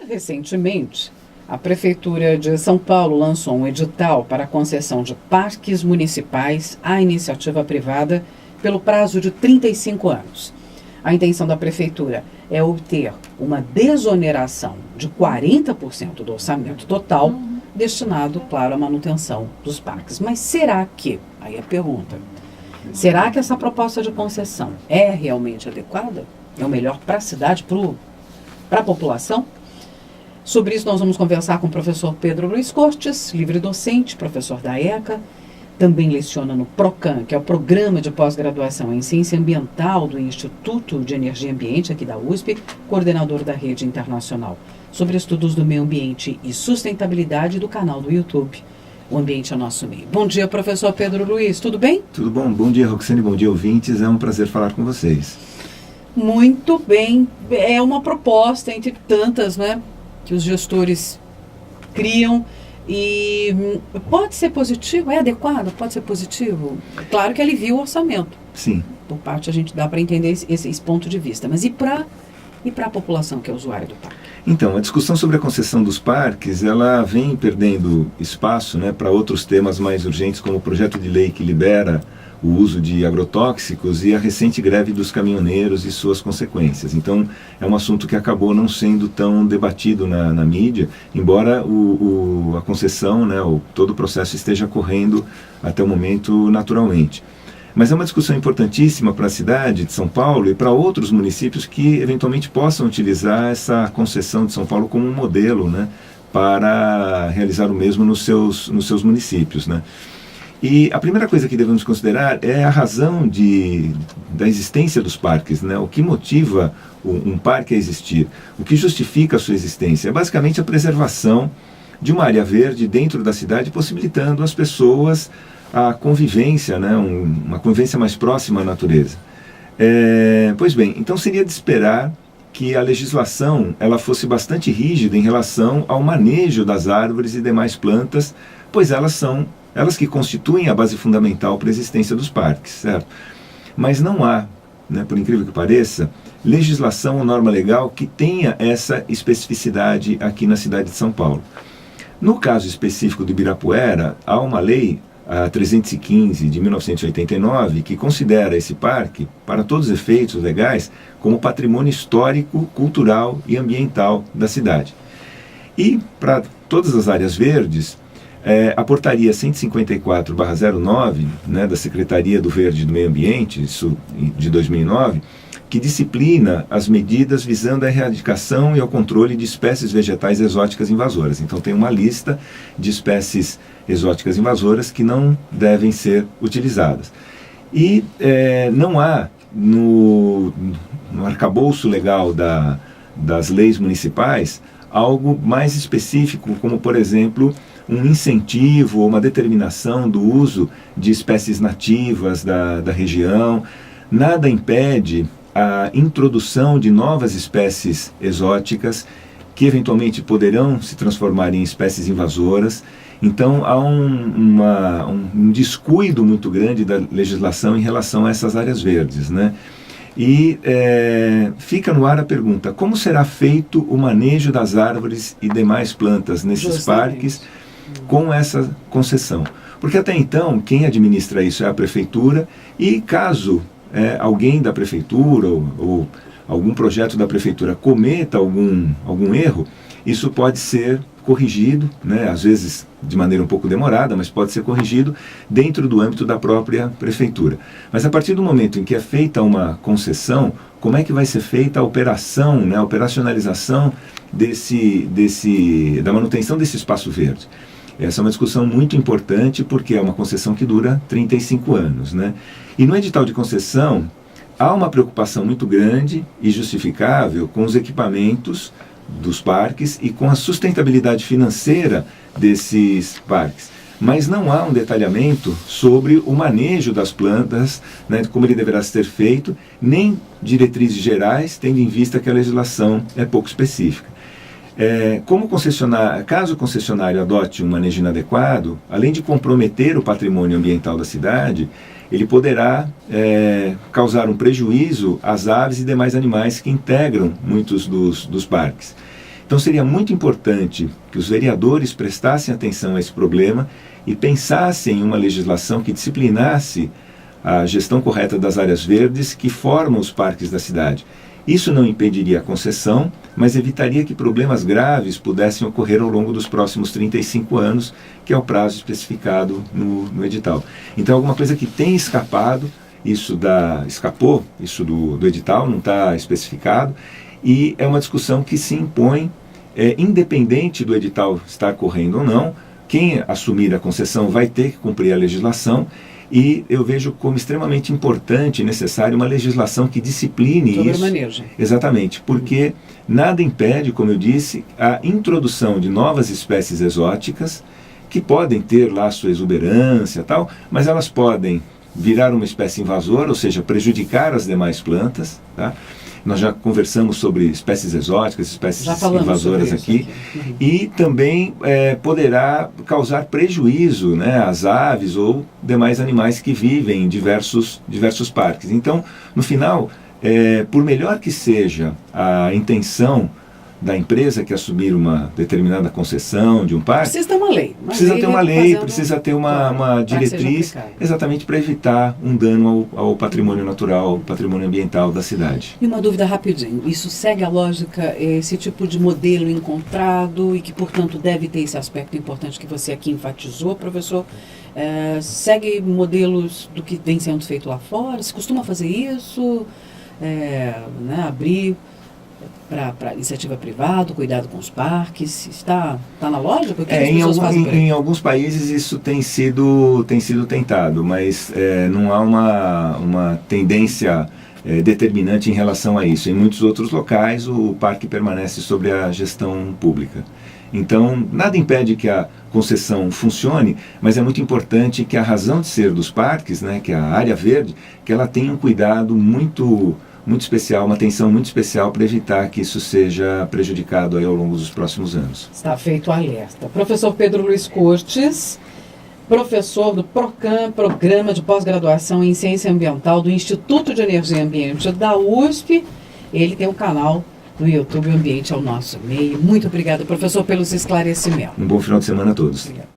Recentemente, a Prefeitura de São Paulo lançou um edital para a concessão de parques municipais à iniciativa privada pelo prazo de 35 anos. A intenção da Prefeitura é obter uma desoneração de 40% do orçamento total destinado, claro, à manutenção dos parques. Mas será que, aí a pergunta, será que essa proposta de concessão é realmente adequada? É o melhor para a cidade, para a população? Sobre isso nós vamos conversar com o professor Pedro Luiz Cortes, livre docente, professor da ECA, também leciona no PROCAM, que é o Programa de Pós-Graduação em Ciência Ambiental do Instituto de Energia e Ambiente aqui da USP, coordenador da Rede Internacional sobre Estudos do Meio Ambiente e Sustentabilidade do canal do YouTube. O Ambiente é Nosso Meio. Bom dia, professor Pedro Luiz, tudo bem? Tudo bom, bom dia, Roxane, bom dia, ouvintes, é um prazer falar com vocês. Muito bem, é uma proposta entre tantas, né, que os gestores criam e pode ser positivo, é adequado, pode ser positivo. Claro que alivia o orçamento. Sim. Por parte a gente dá para entender esse ponto de vista, mas e para a população que é usuária do parque? Então, a discussão sobre a concessão dos parques, ela vem perdendo espaço, né, para outros temas mais urgentes, como o projeto de lei que libera o uso de agrotóxicos e a recente greve dos caminhoneiros e suas consequências. Então, é um assunto que acabou não sendo tão debatido na mídia, embora a concessão, né, todo o processo esteja correndo até o momento naturalmente. Mas é uma discussão importantíssima para a cidade de São Paulo e para outros municípios que eventualmente possam utilizar essa concessão de São Paulo como um modelo, né, para realizar o mesmo nos seus municípios, né. E a primeira coisa que devemos considerar é a razão da existência dos parques, né? O que motiva um parque a existir, o que justifica a sua existência. É basicamente a preservação de uma área verde dentro da cidade, possibilitando às pessoas a convivência, né? Uma convivência mais próxima à natureza. Pois bem, então seria de esperar que a legislação ela fosse bastante rígida em relação ao manejo das árvores e demais plantas, pois elas que constituem a base fundamental para a existência dos parques, certo? Mas não há, né, por incrível que pareça, legislação ou norma legal que tenha essa especificidade aqui na cidade de São Paulo. No caso específico do Ibirapuera, há uma lei, a 315 de 1989, que considera esse parque, para todos os efeitos legais, como patrimônio histórico, cultural e ambiental da cidade. E para todas as áreas verdes, a portaria 154/09, né, da Secretaria do Verde e do Meio Ambiente, isso de 2009, que disciplina as medidas visando a erradicação e ao controle de espécies vegetais exóticas invasoras. Então tem uma lista de espécies exóticas invasoras que não devem ser utilizadas. E não há no arcabouço legal das leis municipais algo mais específico, como por exemplo um incentivo ou uma determinação do uso de espécies nativas da região. Nada impede a introdução de novas espécies exóticas que eventualmente poderão se transformar em espécies invasoras. Então há um descuido muito grande da legislação em relação a essas áreas verdes, né? E fica no ar a pergunta: como será feito o manejo das árvores e demais plantas nesses parques com essa concessão? Porque até então quem administra isso é a prefeitura, e caso alguém da prefeitura ou algum projeto da prefeitura cometa algum erro, isso pode ser corrigido, né, às vezes de maneira um pouco demorada, mas pode ser corrigido dentro do âmbito da própria prefeitura. Mas a partir do momento em que é feita uma concessão, como é que vai ser feita a operação, né, a operacionalização da manutenção desse espaço verde? Essa é uma discussão muito importante, porque é uma concessão que dura 35 anos, né? E no edital de concessão há uma preocupação muito grande e justificável com os equipamentos dos parques e com a sustentabilidade financeira desses parques. Mas não há um detalhamento sobre o manejo das plantas, né, como ele deverá ser feito, nem diretrizes gerais, tendo em vista que a legislação é pouco específica. Caso o concessionário adote um manejo inadequado, além de comprometer o patrimônio ambiental da cidade, ele poderá causar um prejuízo às aves e demais animais que integram muitos dos parques. Então seria muito importante que os vereadores prestassem atenção a esse problema e pensassem em uma legislação que disciplinasse a gestão correta das áreas verdes que formam os parques da cidade. Isso não impediria a concessão, mas evitaria que problemas graves pudessem ocorrer ao longo dos próximos 35 anos, que é o prazo especificado no edital. Então, alguma coisa que tem escapado, escapou do edital, não está especificado, e é uma discussão que se impõe, independente do edital estar correndo ou não. Quem assumir a concessão vai ter que cumprir a legislação, e eu vejo como extremamente importante e necessário uma legislação que discipline sobre isso. manejo. Exatamente, porque nada impede, como eu disse, a introdução de novas espécies exóticas que podem ter lá sua exuberância e tal, mas elas podem virar uma espécie invasora, ou seja, prejudicar as demais plantas, tá? Nós já conversamos sobre espécies exóticas, espécies invasoras aqui. E também poderá causar prejuízo, né, às aves ou demais animais que vivem em diversos parques. Então, no final, por melhor que seja a intenção da empresa que assumir uma determinada concessão de um parque, precisa ter uma lei. Precisa ter uma lei, precisa ter uma diretriz, exatamente para evitar um dano ao patrimônio natural, ao patrimônio ambiental da cidade. E uma dúvida rapidinho, isso segue a lógica, esse tipo de modelo encontrado e que, portanto, deve ter esse aspecto importante que você aqui enfatizou, professor, segue modelos do que vem sendo feito lá fora? Se costuma fazer isso, né, abrir para iniciativa privada, cuidado com os parques, está na lógica? O que as pessoas fazem por aí? Em alguns países isso tem sido tentado, mas não há uma tendência determinante em relação a isso. Em muitos outros locais o parque permanece sob a gestão pública. Então, nada impede que a concessão funcione, mas é muito importante que a razão de ser dos parques, né, que é a área verde, que ela tenha um cuidado muito especial, uma atenção muito especial para evitar que isso seja prejudicado aí ao longo dos próximos anos. Está feito o alerta. Professor Pedro Luiz Cortes, professor do PROCAM, Programa de Pós-Graduação em Ciência Ambiental do Instituto de Energia e Ambiente da USP. Ele tem um canal no YouTube, o Ambiente ao Nosso Meio. Muito obrigada, professor, pelos esclarecimentos. Um bom final de semana a todos. Obrigado.